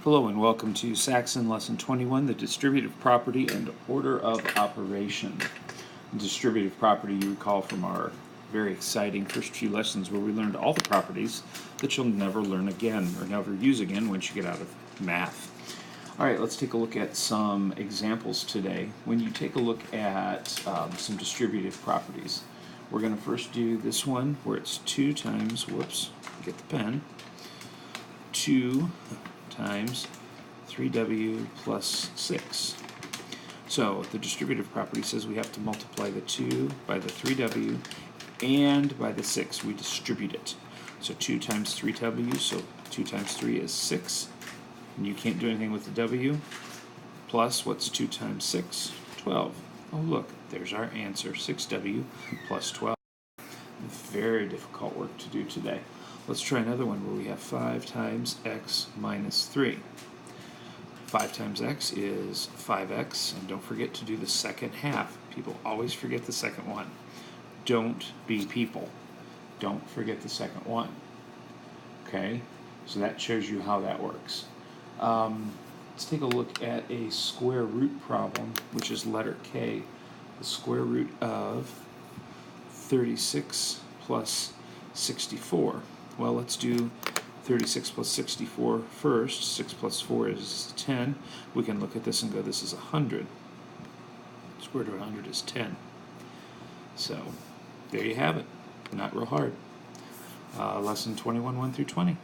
Hello and welcome to Saxon Lesson 21, the Distributive Property and Order of Operation. Distributive property, you recall from our very exciting first few lessons where we learned all the properties that you'll never learn again or never use again once you get out of math. Alright, let's take a look at some examples today. When you take a look at some distributive properties, we're going to first do this one where it's 2 times, get the pen, 2 times 3w plus 6. So the distributive property says we have to multiply the 2 by the 3w and by the 6. We distribute it. So 2 times 3w, so 2 times 3 is 6. And you can't do anything with the w. Plus, what's 2 times 6? 12. Oh look, there's our answer, 6w plus 12. Very difficult work to do today. Let's try another one where we have 5 times x minus 3. 5 times x is 5x, and don't forget to do the second half. People always forget the second one. Don't be people. Don't forget the second one. Okay, so that shows you how that works. Let's take a look at a square root problem, which is letter K. The square root of 36 plus 64. Well, let's do 36 plus 64 first. 6 plus 4 is 10. We can look at this and go, this is 100. Square root of 100 is 10. So, there you have it. Not real hard. Lesson 21, 1 through 20.